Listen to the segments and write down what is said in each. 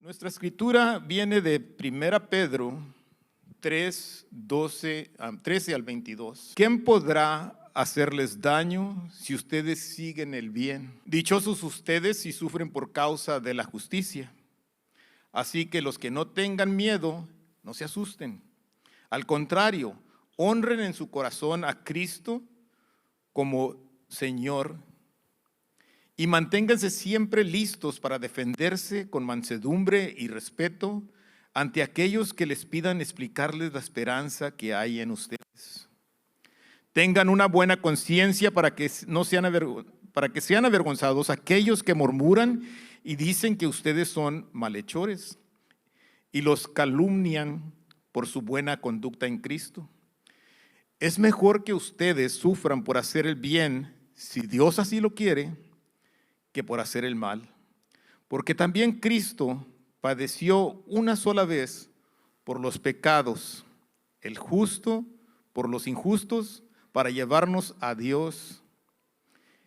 Nuestra escritura viene de 1 Pedro 3, 13 al 22. ¿Quién podrá hacerles daño si ustedes siguen el bien? Dichosos ustedes si sufren por causa de la justicia. Así que los que no tengan miedo, no se asusten. Al contrario, honren en su corazón a Cristo como Señor y manténganse siempre listos para defenderse con mansedumbre y respeto ante aquellos que les pidan explicarles la esperanza que hay en ustedes. Tengan una buena conciencia para que sean avergonzados aquellos que murmuran y dicen que ustedes son malhechores y los calumnian por su buena conducta en Cristo. Es mejor que ustedes sufran por hacer el bien, si Dios así lo quiere, que por hacer el mal. Porque también Cristo padeció una sola vez por los pecados, el justo por los injustos, para llevarnos a Dios.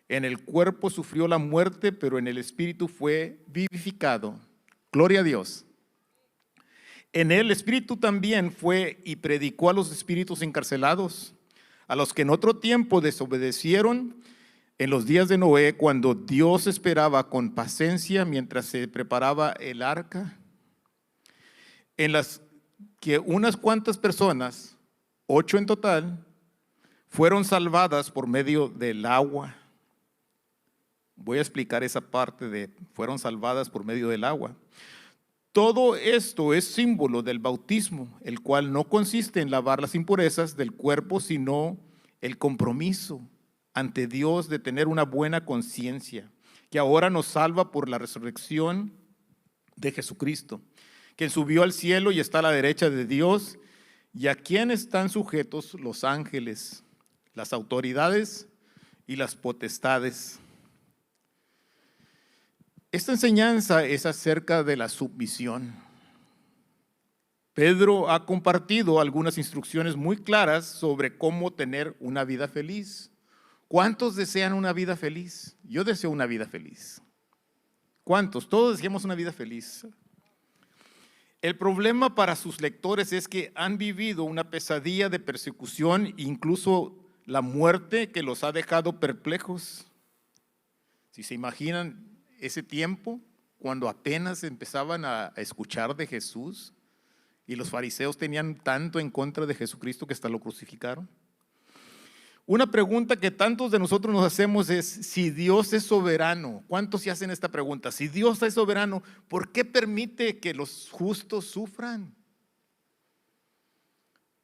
En el cuerpo sufrió la muerte, pero en el espíritu fue vivificado. Gloria a Dios. En él el espíritu también fue y predicó a los espíritus encarcelados, a los que en otro tiempo desobedecieron en los días de Noé, cuando Dios esperaba con paciencia mientras se preparaba el arca, en las que unas cuantas personas, 8 en total, fueron salvadas por medio del agua. Voy a explicar esa parte de fueron salvadas por medio del agua. Todo esto es símbolo del bautismo, el cual no consiste en lavar las impurezas del cuerpo, sino el compromiso ante Dios de tener una buena conciencia, que ahora nos salva por la resurrección de Jesucristo, quien subió al cielo y está a la derecha de Dios, y a quien están sujetos los ángeles, las autoridades y las potestades. Esta enseñanza es acerca de la submisión. Pedro ha compartido algunas instrucciones muy claras sobre cómo tener una vida feliz. ¿Cuántos desean una vida feliz? Yo deseo una vida feliz. ¿Cuántos? Todos deseamos una vida feliz. El problema para sus lectores es que han vivido una pesadilla de persecución, incluso la muerte que los ha dejado perplejos. Si se imaginan ese tiempo, cuando apenas empezaban a escuchar de Jesús y los fariseos tenían tanto en contra de Jesucristo que hasta lo crucificaron. Una pregunta que tantos de nosotros nos hacemos es, si Dios es soberano, ¿cuántos se hacen esta pregunta? Si Dios es soberano, ¿por qué permite que los justos sufran?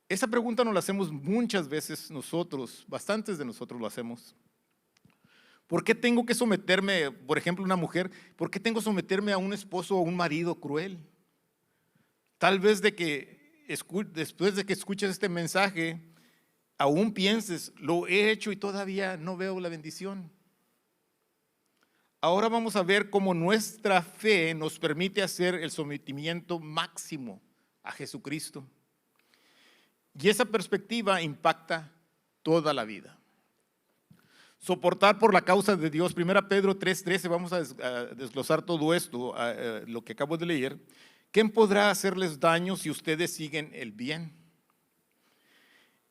Esa pregunta nos la hacemos muchas veces nosotros, bastantes de nosotros lo hacemos. ¿Por qué tengo que someterme, por ejemplo, una mujer, por qué tengo que someterme a un esposo o a un marido cruel? Tal vez después de que escuches este mensaje, aún pienses, lo he hecho y todavía no veo la bendición. Ahora vamos a ver cómo nuestra fe nos permite hacer el sometimiento máximo a Jesucristo. Y esa perspectiva impacta toda la vida. Soportar por la causa de Dios. 1 Pedro 3:13, vamos a desglosar todo esto, lo que acabo de leer. ¿Quién podrá hacerles daño si ustedes siguen el bien?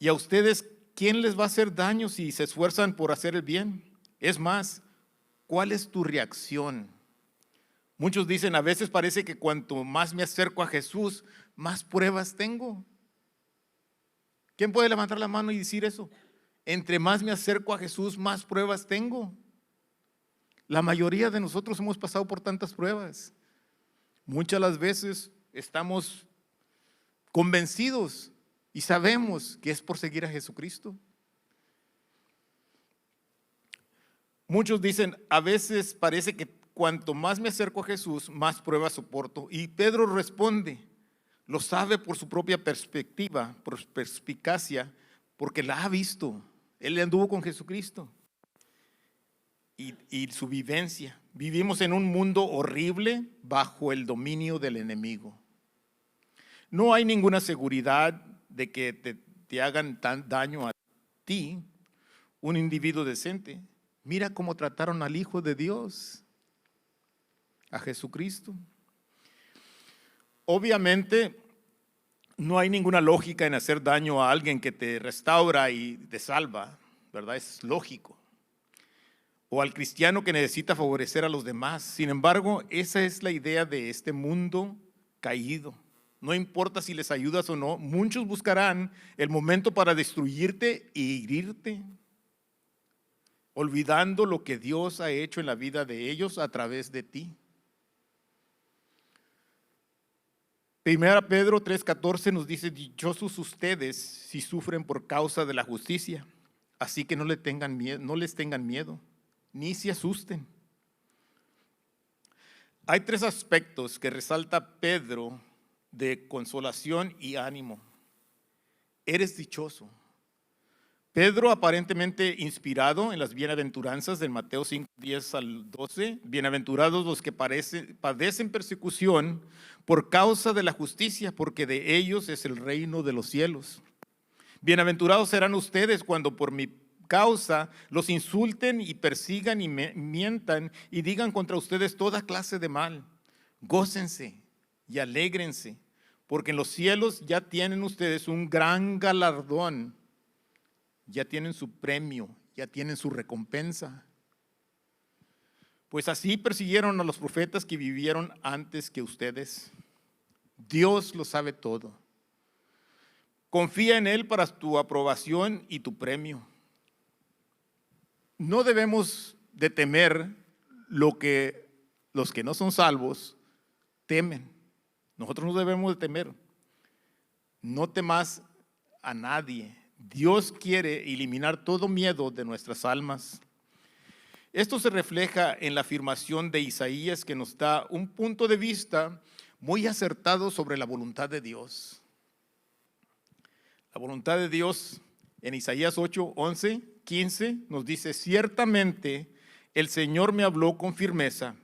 Y a ustedes, ¿quién les va a hacer daño si se esfuerzan por hacer el bien? Es más, ¿cuál es tu reacción? Muchos dicen, a veces parece que cuanto más me acerco a Jesús, más pruebas tengo. ¿Quién puede levantar la mano y decir eso? Entre más me acerco a Jesús, más pruebas tengo. La mayoría de nosotros hemos pasado por tantas pruebas. Muchas las veces estamos convencidos y sabemos que es por seguir a Jesucristo. Muchos dicen, a veces parece que cuanto más me acerco a Jesús, más pruebas soporto. Y Pedro responde, lo sabe por su propia perspectiva, por perspicacia, porque la ha visto. Él anduvo con Jesucristo y su vivencia. Vivimos en un mundo horrible bajo el dominio del enemigo. No hay ninguna seguridad de que te hagan tan daño a ti, un individuo decente. Mira cómo trataron al Hijo de Dios, a Jesucristo. Obviamente, no hay ninguna lógica en hacer daño a alguien que te restaura y te salva, ¿verdad? Es lógico. O al cristiano que necesita favorecer a los demás. Sin embargo, esa es la idea de este mundo caído. No importa si les ayudas o no, muchos buscarán el momento para destruirte y herirte, olvidando lo que Dios ha hecho en la vida de ellos a través de ti. Primera Pedro 3:14 nos dice: dichosos ustedes si sufren por causa de la justicia, así que no les tengan miedo, ni se asusten. Hay tres aspectos que resalta Pedro de consolación y ánimo. Eres dichoso. Pedro, aparentemente inspirado en las bienaventuranzas de Mateo 5:10-12, bienaventurados los que padecen persecución por causa de la justicia, porque de ellos es el reino de los cielos. Bienaventurados serán ustedes cuando por mi causa los insulten y persigan y mientan y digan contra ustedes toda clase de mal. Gócense y alégrense, porque en los cielos ya tienen ustedes un gran galardón. Ya tienen su premio, ya tienen su recompensa. Pues así persiguieron a los profetas que vivieron antes que ustedes. Dios lo sabe todo. Confía en Él para tu aprobación y tu premio. No debemos de temer lo que los que no son salvos temen. Nosotros no debemos de temer. No temas a nadie. Dios quiere eliminar todo miedo de nuestras almas. Esto se refleja en la afirmación de Isaías, que nos da un punto de vista muy acertado sobre la voluntad de Dios. La voluntad de Dios en Isaías 8:11-15 nos dice: ciertamente el Señor me habló con firmeza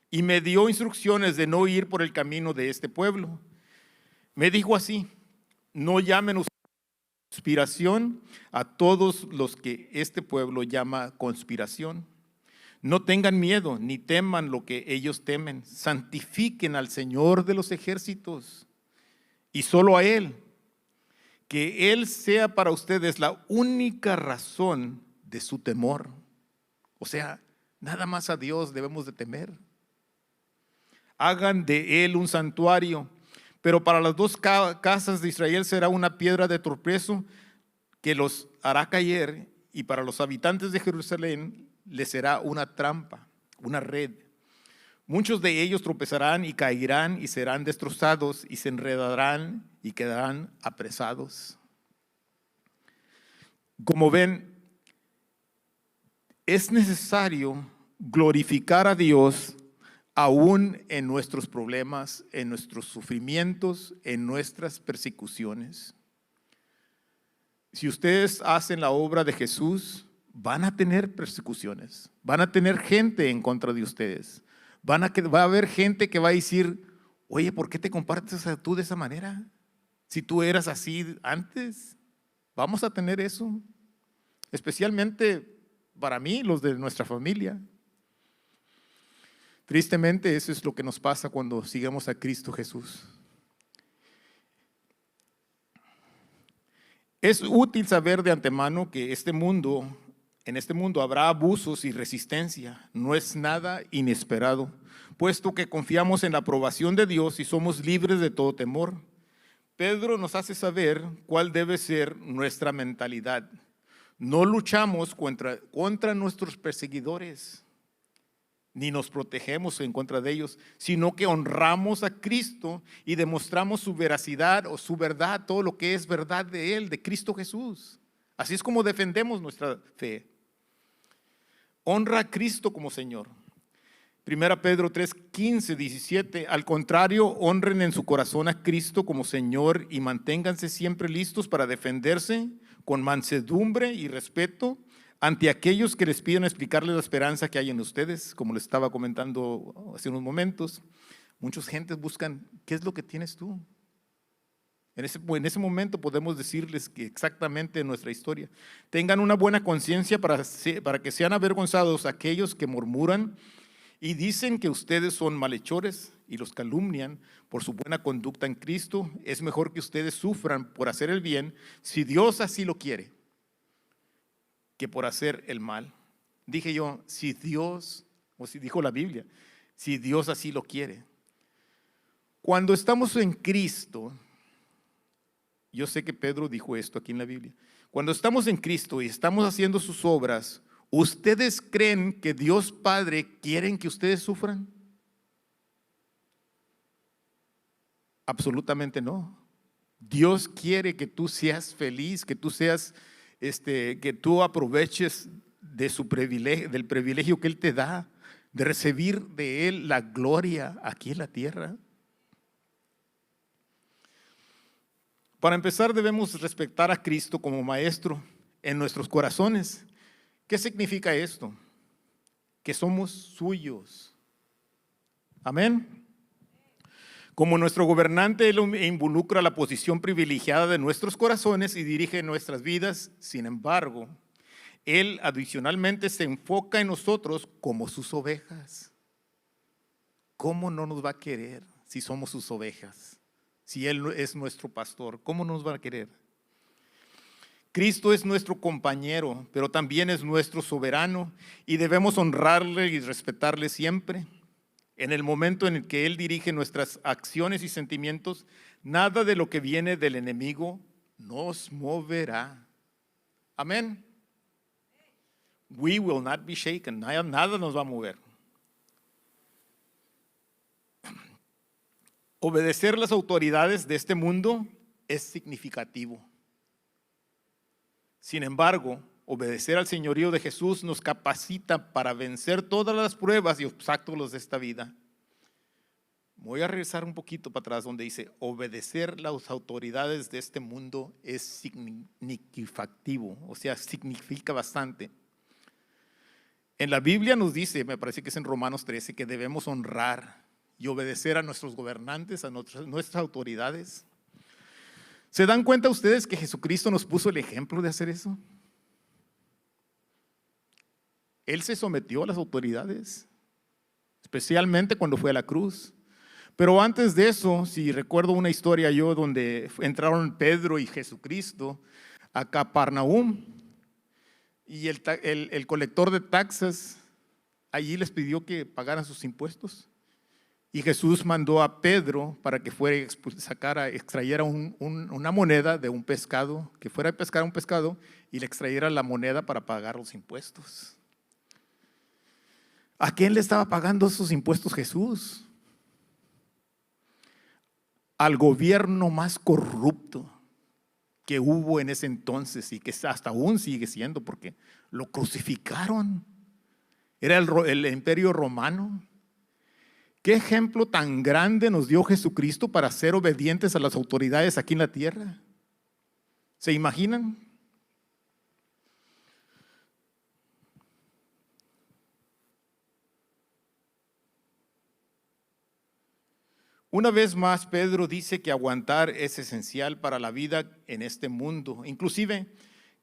y me dio instrucciones de no ir por el camino de este pueblo. Me dijo así: no llamen ustedes conspiración a todos los que este pueblo llama conspiración. No tengan miedo ni teman lo que ellos temen. Santifiquen al Señor de los ejércitos y solo a Él. Que Él sea para ustedes la única razón de su temor. O sea, nada más a Dios debemos de temer. Hagan de Él un santuario, pero para las dos casas de Israel será una piedra de tropiezo que los hará caer, y para los habitantes de Jerusalén les será una trampa, una red. Muchos de ellos tropezarán y caerán y serán destrozados y se enredarán y quedarán apresados. Como ven, es necesario glorificar a Dios aún en nuestros problemas, en nuestros sufrimientos, en nuestras persecuciones. Si ustedes hacen la obra de Jesús, van a tener persecuciones, van a tener gente en contra de ustedes, va a haber gente que va a decir: oye, ¿por qué te compartes tú de esa manera? Si tú eras así antes. Vamos a tener eso, especialmente para mí, los de nuestra familia. Tristemente, eso es lo que nos pasa cuando sigamos a Cristo Jesús. Es útil saber de antemano que en este mundo habrá abusos y resistencia. No es nada inesperado, puesto que confiamos en la aprobación de Dios y somos libres de todo temor. Pedro nos hace saber cuál debe ser nuestra mentalidad. No luchamos contra nuestros perseguidores, ni nos protegemos en contra de ellos, sino que honramos a Cristo y demostramos su veracidad o su verdad, todo lo que es verdad de Él, de Cristo Jesús. Así es como defendemos nuestra fe. Honra a Cristo como Señor. Primera Pedro 3:15-17, al contrario, honren en su corazón a Cristo como Señor y manténganse siempre listos para defenderse con mansedumbre y respeto ante aquellos que les piden explicarles la esperanza que hay en ustedes. Como les estaba comentando hace unos momentos, muchas gentes buscan: ¿qué es lo que tienes tú? En ese momento podemos decirles que exactamente nuestra historia. Tengan una buena conciencia para que sean avergonzados aquellos que murmuran y dicen que ustedes son malhechores y los calumnian por su buena conducta en Cristo, es mejor que ustedes sufran por hacer el bien, si Dios así lo quiere, que por hacer el mal. Dije yo, si Dios, o si dijo la Biblia, si Dios así lo quiere. Cuando estamos en Cristo, yo sé que Pedro dijo esto aquí en la Biblia, cuando estamos en Cristo y estamos haciendo sus obras, ¿ustedes creen que Dios Padre quiere que ustedes sufran? Absolutamente no. Dios quiere que tú seas feliz, que tú seas, que tú aproveches de su privilegio, del privilegio que Él te da, de recibir de Él la gloria aquí en la tierra. Para empezar, debemos respetar a Cristo como Maestro en nuestros corazones. ¿Qué significa esto? Que somos suyos. Amén. Como nuestro gobernante, Él involucra la posición privilegiada de nuestros corazones y dirige nuestras vidas. Sin embargo, Él adicionalmente se enfoca en nosotros como sus ovejas. ¿Cómo no nos va a querer si somos sus ovejas? Si Él es nuestro pastor, ¿cómo nos va a querer? Cristo es nuestro compañero, pero también es nuestro soberano y debemos honrarle y respetarle siempre. En el momento en el que Él dirige nuestras acciones y sentimientos, nada de lo que viene del enemigo nos moverá. Amén. We will not be shaken. Nada nos va a mover. Obedecer las autoridades de este mundo es significativo. Sin embargo, obedecer al señorío de Jesús nos capacita para vencer todas las pruebas y obstáculos de esta vida. Voy a regresar un poquito para atrás donde dice, obedecer las autoridades de este mundo es significativo, o sea, significa bastante. En la Biblia nos dice, me parece que es en Romanos 13, que debemos honrar y obedecer a nuestros gobernantes, a nuestras autoridades. ¿Se dan cuenta ustedes que Jesucristo nos puso el ejemplo de hacer eso? Él se sometió a las autoridades, especialmente cuando fue a la cruz. Pero antes de eso, si recuerdo una historia yo donde entraron Pedro y Jesucristo a Capernaum y el colector de taxas allí les pidió que pagaran sus impuestos. Y Jesús mandó a Pedro para que fuera extrayera una moneda de un pescado, que fuera a pescar un pescado y le extrayera la moneda para pagar los impuestos. ¿A quién le estaba pagando esos impuestos Jesús? Al gobierno más corrupto que hubo en ese entonces y que hasta aún sigue siendo, porque lo crucificaron. Era el imperio romano. ¿Qué ejemplo tan grande nos dio Jesucristo para ser obedientes a las autoridades aquí en la tierra? ¿Se imaginan? Una vez más, Pedro dice que aguantar es esencial para la vida en este mundo, inclusive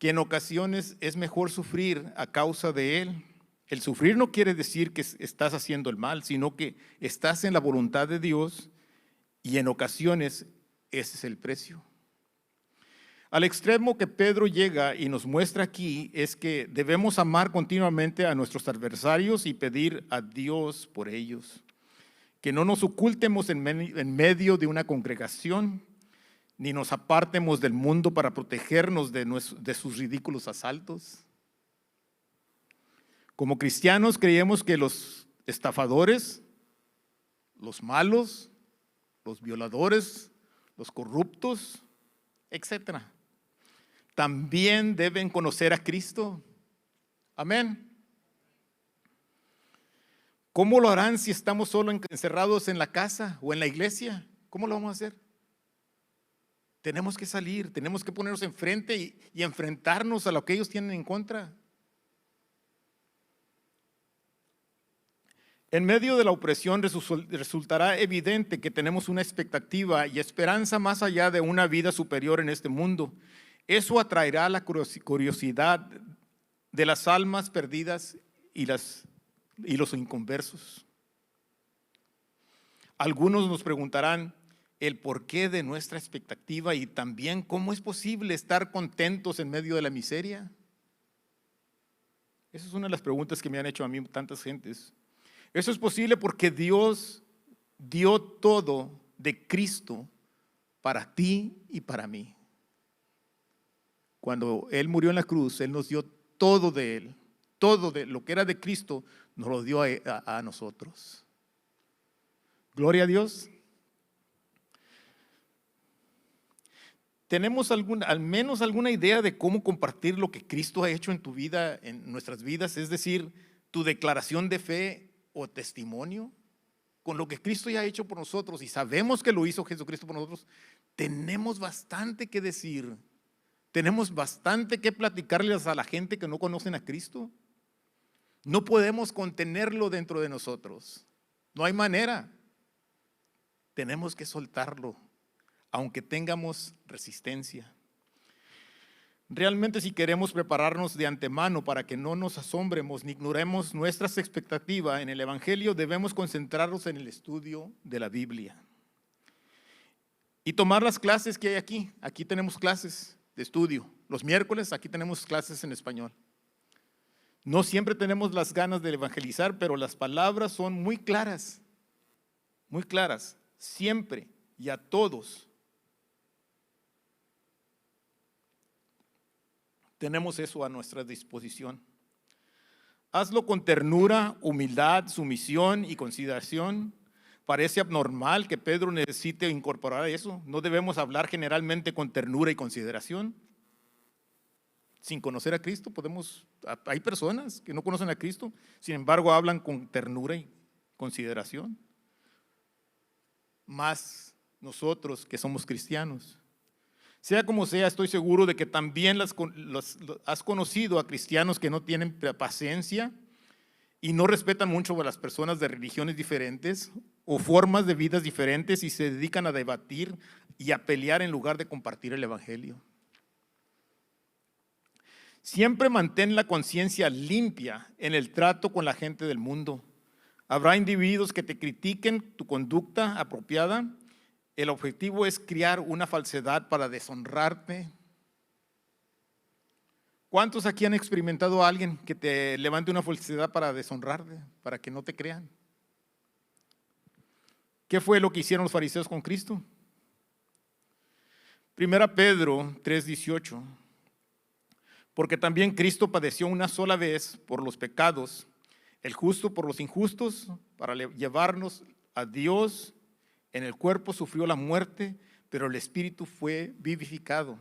que en ocasiones es mejor sufrir a causa de él. El sufrir no quiere decir que estás haciendo el mal, sino que estás en la voluntad de Dios y en ocasiones ese es el precio. Al extremo que Pedro llega y nos muestra aquí es que debemos amar continuamente a nuestros adversarios y pedir a Dios por ellos. Que no nos ocultemos en medio de una congregación, ni nos apartemos del mundo para protegernos de sus ridículos asaltos. Como cristianos creemos que los estafadores, los malos, los violadores, los corruptos, etcétera, también deben conocer a Cristo. Amén. ¿Cómo lo harán si estamos solo encerrados en la casa o en la iglesia? ¿Cómo lo vamos a hacer? Tenemos que salir, tenemos que ponernos enfrente y enfrentarnos a lo que ellos tienen en contra. En medio de la opresión resultará evidente que tenemos una expectativa y esperanza más allá de una vida superior en este mundo. Eso atraerá la curiosidad de las almas perdidas y las y los inconversos. Algunos nos preguntarán el porqué de nuestra expectativa y también cómo es posible estar contentos en medio de la miseria. Esa es una de las preguntas que me han hecho a mí tantas gentes. Eso es posible porque Dios dio todo de Cristo para ti y para mí. Cuando Él murió en la cruz, Él nos dio todo de Él. Todo de lo que era de Cristo nos lo dio a nosotros. Gloria a Dios. ¿Tenemos al menos alguna idea de cómo compartir lo que Cristo ha hecho en tu vida, en nuestras vidas? Es decir, tu declaración de fe o testimonio con lo que Cristo ya ha hecho por nosotros, y sabemos que lo hizo Jesucristo por nosotros. Tenemos bastante que decir, tenemos bastante que platicarles a la gente que no conocen a Cristo. No podemos contenerlo dentro de nosotros, no hay manera. Tenemos que soltarlo, aunque tengamos resistencia. Realmente, si queremos prepararnos de antemano para que no nos asombremos ni ignoremos nuestras expectativas en el Evangelio, debemos concentrarnos en el estudio de la Biblia y tomar las clases que hay aquí. Aquí tenemos clases de estudio. Los miércoles aquí tenemos clases en español. No siempre tenemos las ganas de evangelizar, pero las palabras son muy claras, siempre y a todos. Tenemos eso a nuestra disposición. Hazlo con ternura, humildad, sumisión y consideración. Parece abnormal que Pedro necesite incorporar eso. No debemos hablar generalmente con ternura y consideración. Sin conocer a Cristo, hay personas que no conocen a Cristo, sin embargo hablan con ternura y consideración. Más nosotros que somos cristianos. Sea como sea, estoy seguro de que también has conocido a cristianos que no tienen paciencia y no respetan mucho a las personas de religiones diferentes o formas de vidas diferentes y se dedican a debatir y a pelear en lugar de compartir el Evangelio. Siempre mantén la conciencia limpia en el trato con la gente del mundo. Habrá individuos que te critiquen tu conducta apropiada. El objetivo es crear una falsedad para deshonrarte. ¿Cuántos aquí han experimentado a alguien que te levante una falsedad para deshonrarte, para que no te crean? ¿Qué fue lo que hicieron los fariseos con Cristo? 1 Pedro 3:18. Porque también Cristo padeció una sola vez por los pecados, el justo por los injustos, para llevarnos a Dios. En el cuerpo sufrió la muerte, pero el espíritu fue vivificado.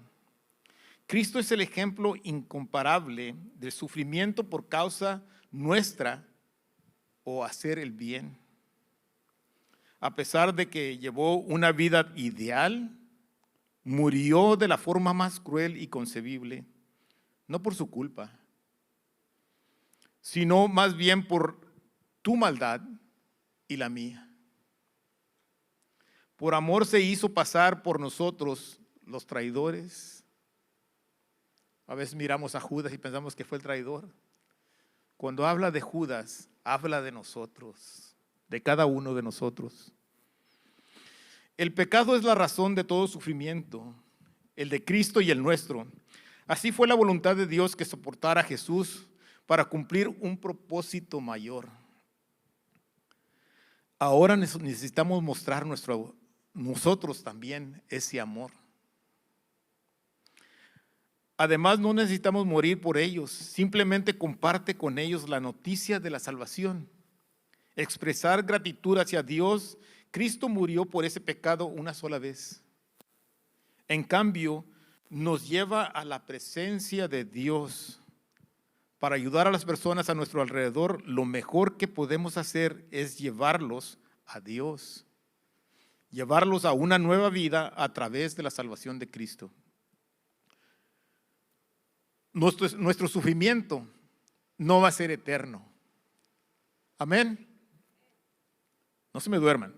Cristo es el ejemplo incomparable del sufrimiento por causa nuestra o hacer el bien. A pesar de que llevó una vida ideal, murió de la forma más cruel y concebible, no por su culpa, sino más bien por tu maldad y la mía. Por amor se hizo pasar por nosotros los traidores. A veces miramos a Judas y pensamos que fue el traidor. Cuando habla de Judas, habla de nosotros, de cada uno de nosotros. El pecado es la razón de todo sufrimiento, el de Cristo y el nuestro. Así fue la voluntad de Dios que soportara a Jesús para cumplir un propósito mayor. Ahora necesitamos mostrar nosotros también ese amor. Además, no necesitamos morir por ellos, simplemente comparte con ellos la noticia de la salvación. Expresar gratitud hacia Dios. Cristo murió por ese pecado una sola vez. En cambio, nos lleva a la presencia de Dios para ayudar a las personas a nuestro alrededor. Lo mejor que podemos hacer es llevarlos a Dios, llevarlos a una nueva vida a través de la salvación de Cristo. Nuestro sufrimiento no va a ser eterno. Amén. No se me duerman.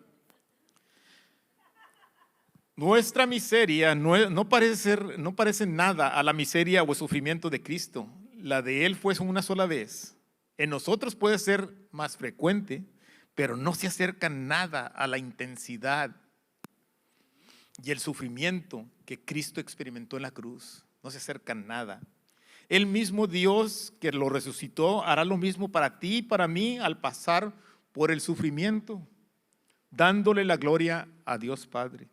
Nuestra miseria no parece nada a la miseria o el sufrimiento de Cristo. La de Él fue una sola vez En nosotros puede ser más frecuente, pero no se acerca nada a la intensidad y el sufrimiento que Cristo experimentó en la cruz. No se acerca nada. El mismo Dios que lo resucitó hará lo mismo para ti y para mí al pasar por el sufrimiento, dándole la gloria a Dios Padre.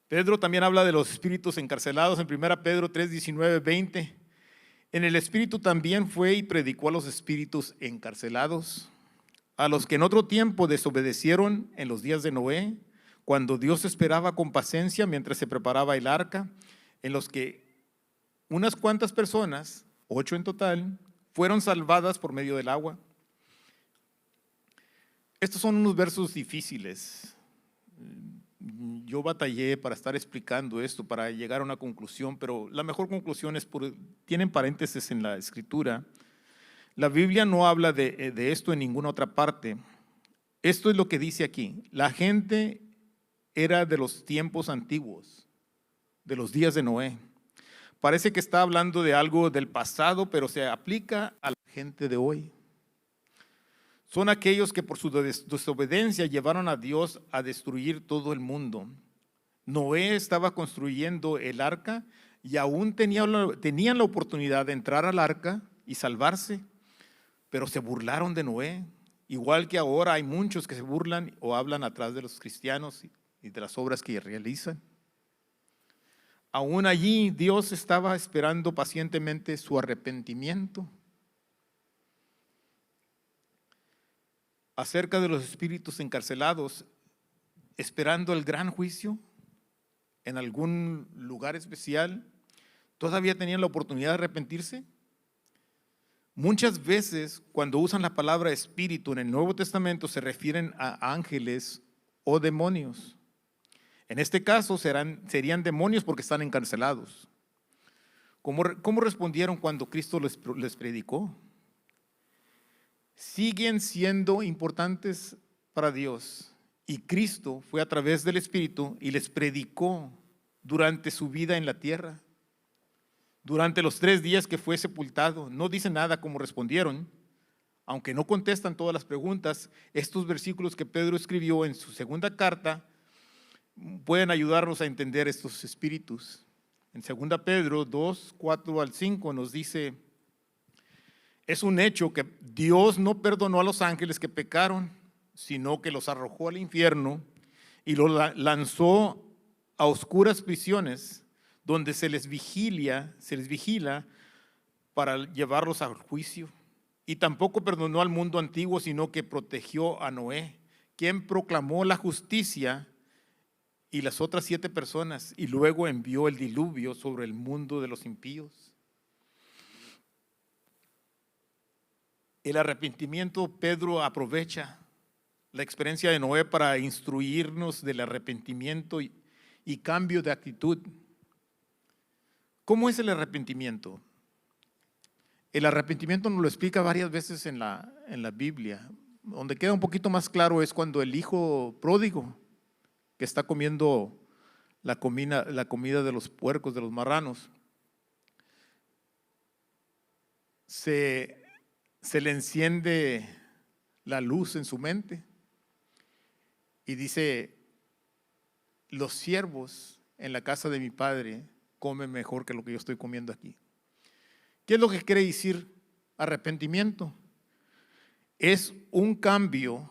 Pedro también habla de los espíritus encarcelados en 1 Pedro 3, 19, 20. En el espíritu también fue y predicó a los espíritus encarcelados, a los que en otro tiempo desobedecieron en los días de Noé, cuando Dios esperaba con paciencia mientras se preparaba el arca, en los que unas cuantas personas, 8 en total, fueron salvadas por medio del agua. Estos son unos versos difíciles. Yo batallé para estar explicando esto, para llegar a una conclusión, pero la mejor conclusión es, tienen paréntesis en la escritura. La Biblia no habla de esto en ninguna otra parte. Esto es lo que dice aquí. La gente era de los tiempos antiguos, de los días de Noé. Parece que está hablando de algo del pasado, pero se aplica a la gente de hoy. Son aquellos que por su desobediencia llevaron a Dios a destruir todo el mundo. Noé estaba construyendo el arca y aún tenían la oportunidad de entrar al arca y salvarse, pero se burlaron de Noé. Igual que ahora hay muchos que se burlan o hablan atrás de los cristianos y de las obras que realizan. Aún allí Dios estaba esperando pacientemente su arrepentimiento. Acerca de los espíritus encarcelados, esperando el gran juicio en algún lugar especial, ¿todavía tenían la oportunidad de arrepentirse? Muchas veces cuando usan la palabra espíritu en el Nuevo Testamento se refieren a ángeles o demonios. En este caso serían demonios porque están encarcelados. ¿Cómo respondieron cuando Cristo les predicó? Siguen siendo importantes para Dios. Y Cristo fue a través del Espíritu y les predicó durante su vida en la tierra. Durante los 3 días que fue sepultado. No dice nada cómo respondieron. Aunque no contestan todas las preguntas, estos versículos que Pedro escribió en su segunda carta pueden ayudarnos a entender estos espíritus. En 2 Pedro 2, 4 al 5 nos dice: es un hecho que Dios no perdonó a los ángeles que pecaron, sino que los arrojó al infierno y los lanzó a oscuras prisiones, donde se les vigila para llevarlos al juicio. Y tampoco perdonó al mundo antiguo, sino que protegió a Noé, quien proclamó la justicia, y las otras 7 personas, y luego envió el diluvio sobre el mundo de los impíos. El arrepentimiento, Pedro aprovecha la experiencia de Noé para instruirnos del arrepentimiento y cambio de actitud. ¿Cómo es el arrepentimiento? El arrepentimiento nos lo explica varias veces en la Biblia. Donde queda un poquito más claro es cuando el hijo pródigo, que está comiendo la comida de los puercos, de los marranos, se le enciende la luz en su mente y dice: los siervos en la casa de mi padre comen mejor que lo que yo estoy comiendo aquí. ¿Qué es lo que quiere decir arrepentimiento? Es un cambio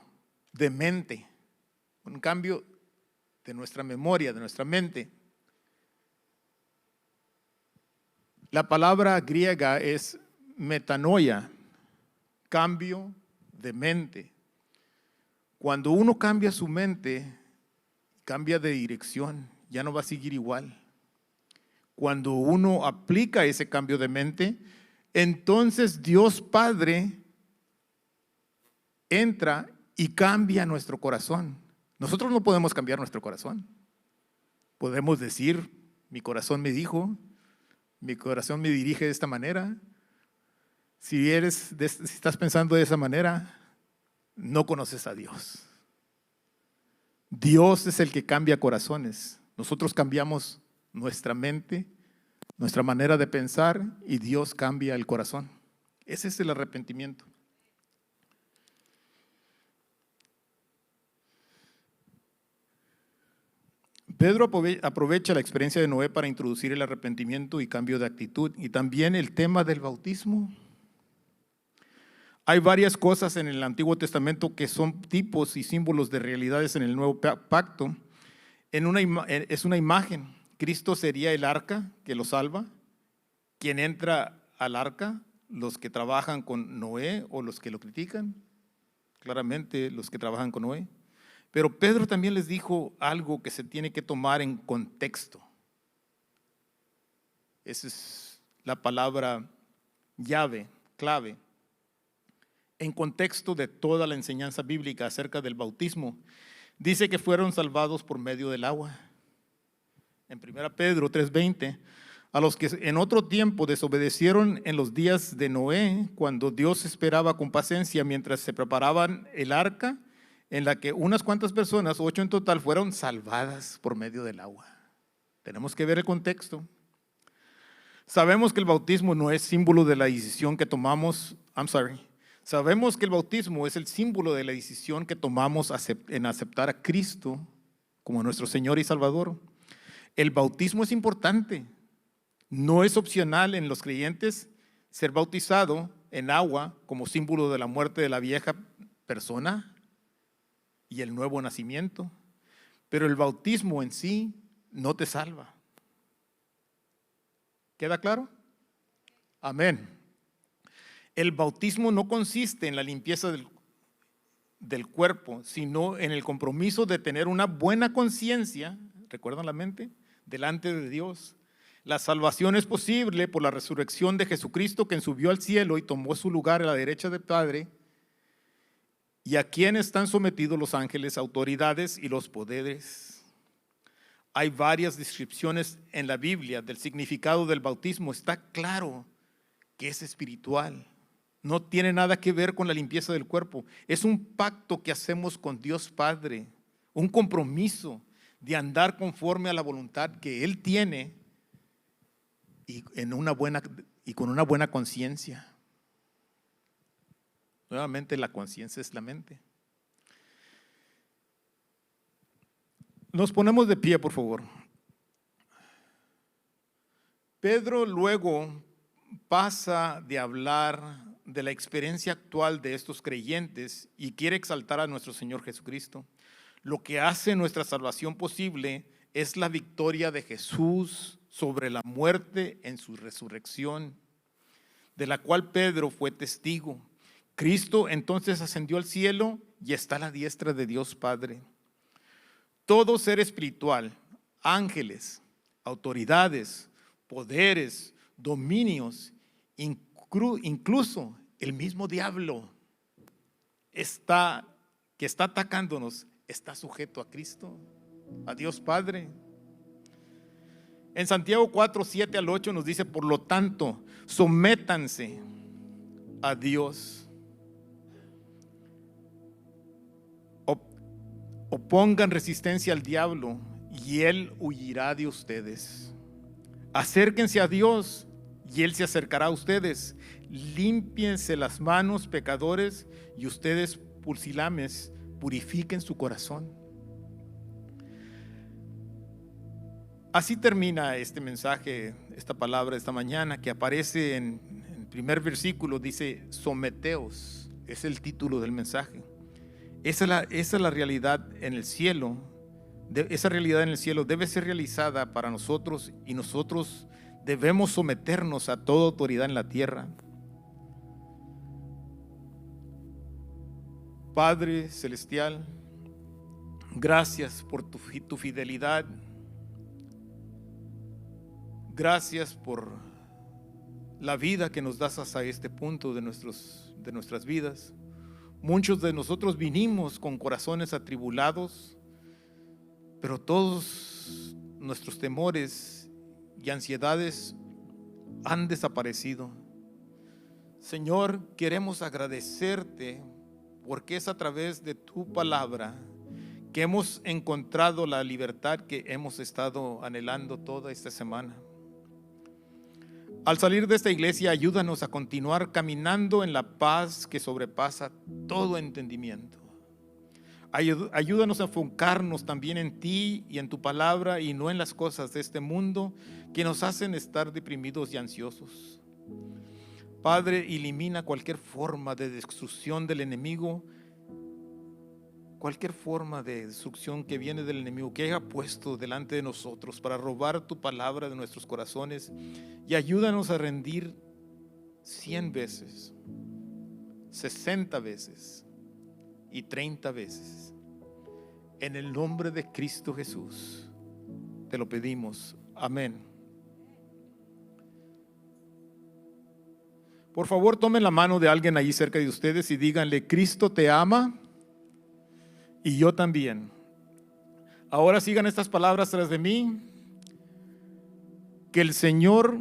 de mente, un cambio de nuestra memoria, de nuestra mente. La palabra griega es metanoia, cambio de mente. Cuando uno cambia su mente, cambia de dirección, ya no va a seguir igual. Cuando uno aplica ese cambio de mente, entonces Dios Padre entra y cambia nuestro corazón. Nosotros no podemos cambiar nuestro corazón. Podemos decir: mi corazón me dijo, mi corazón me dirige de esta manera. Si estás pensando de esa manera, no conoces a Dios. Dios es el que cambia corazones. Nosotros cambiamos nuestra mente, nuestra manera de pensar, y Dios cambia el corazón. Ese es el arrepentimiento. Pedro aprovecha la experiencia de Noé para introducir el arrepentimiento y cambio de actitud, y también el tema del bautismo. Hay varias cosas en el Antiguo Testamento que son tipos y símbolos de realidades en el Nuevo Pacto. Es una imagen. Cristo sería el arca que lo salva. Quien entra al arca, los que trabajan con Noé o los que lo critican, claramente los que trabajan con Noé. Pero Pedro también les dijo algo que se tiene que tomar en contexto. Esa es la palabra llave, clave. En contexto de toda la enseñanza bíblica acerca del bautismo, dice que fueron salvados por medio del agua. En 1 Pedro 3:20, a los que en otro tiempo desobedecieron en los días de Noé, cuando Dios esperaba con paciencia mientras se preparaban el arca, en la que unas cuantas personas, 8 en total, fueron salvadas por medio del agua. Tenemos que ver el contexto. Sabemos que el bautismo no es símbolo de la decisión que tomamos, Sabemos que el bautismo es el símbolo de la decisión que tomamos en aceptar a Cristo como nuestro Señor y Salvador. El bautismo es importante. No es opcional en los creyentes ser bautizado en agua como símbolo de la muerte de la vieja persona y el nuevo nacimiento. Pero el bautismo en sí no te salva. ¿Queda claro? Amén. El bautismo no consiste en la limpieza del cuerpo, sino en el compromiso de tener una buena conciencia, ¿recuerdan la mente? Delante de Dios. La salvación es posible por la resurrección de Jesucristo, quien subió al cielo y tomó su lugar a la derecha del Padre, y a quien están sometidos los ángeles, autoridades y los poderes. Hay varias descripciones en la Biblia del significado del bautismo. Está claro que es espiritual. No tiene nada que ver con la limpieza del cuerpo. Es un pacto que hacemos con Dios Padre, un compromiso de andar conforme a la voluntad que Él tiene y con una buena conciencia. Nuevamente, la conciencia es la mente. Nos ponemos de pie, por favor. Pedro luego pasa de hablar de la experiencia actual de estos creyentes y quiere exaltar a nuestro Señor Jesucristo. Lo que hace nuestra salvación posible es la victoria de Jesús sobre la muerte en su resurrección, de la cual Pedro fue testigo. Cristo entonces ascendió al cielo y está a la diestra de Dios Padre. Todo ser espiritual, ángeles, autoridades, poderes, dominios, incluso el mismo diablo que está atacándonos, está sujeto a Cristo, a Dios Padre. En Santiago 4:7-8 nos dice: por lo tanto, sométanse a Dios. Opongan resistencia al diablo y Él huirá de ustedes. Acérquense a Dios y Él se acercará a ustedes. Límpiense las manos, pecadores, y ustedes, pusilánimes, purifiquen su corazón. Así termina este mensaje, esta palabra esta mañana, que aparece en el primer versículo. Dice: someteos, es el título del mensaje. Esa es la realidad en el cielo. Esa realidad en el cielo debe ser realizada para nosotros, y nosotros debemos someternos a toda autoridad en la tierra. Padre Celestial, gracias por tu fidelidad. Gracias por la vida que nos das hasta este punto de nuestras vidas. Muchos de nosotros vinimos con corazones atribulados, pero todos nuestros temores y ansiedades han desaparecido. Señor, queremos agradecerte porque es a través de tu palabra que hemos encontrado la libertad que hemos estado anhelando toda esta semana. Al salir de esta iglesia, ayúdanos a continuar caminando en la paz que sobrepasa todo entendimiento. Ayúdanos a enfocarnos también en ti y en tu palabra y no en las cosas de este mundo que nos hacen estar deprimidos y ansiosos. Padre, elimina cualquier forma de destrucción del enemigo, cualquier forma de destrucción que viene del enemigo, que haya puesto delante de nosotros para robar tu palabra de nuestros corazones, y ayúdanos a rendir 100 veces, 60 veces y 30 veces. En el nombre de Cristo Jesús te lo pedimos. Amén. Por favor, tomen la mano de alguien ahí cerca de ustedes y díganle: Cristo te ama y yo también. Ahora sigan estas palabras tras de mí. Que el Señor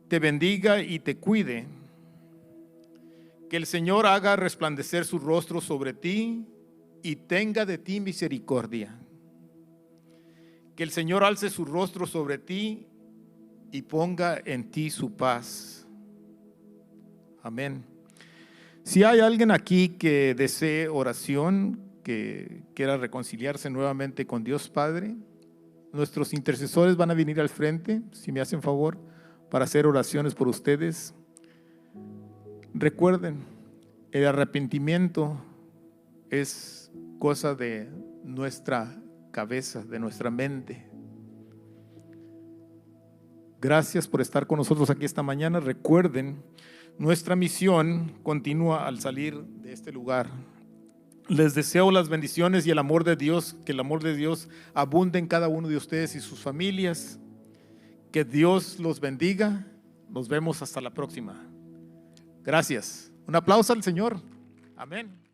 te bendiga y te cuide. Que el Señor haga resplandecer su rostro sobre ti y tenga de ti misericordia. Que el Señor alce su rostro sobre ti y ponga en ti su paz. Amén. Si hay alguien aquí que desee oración, que quiera reconciliarse nuevamente con Dios Padre, nuestros intercesores van a venir al frente, si me hacen favor, para hacer oraciones por ustedes. Recuerden, el arrepentimiento es cosa de nuestra cabeza, de nuestra mente. Gracias por estar con nosotros aquí esta mañana. Recuerden, nuestra misión continúa al salir de este lugar. Les deseo las bendiciones y el amor de Dios, que el amor de Dios abunde en cada uno de ustedes y sus familias. Que Dios los bendiga. Nos vemos hasta la próxima. Gracias. Un aplauso al Señor. Amén.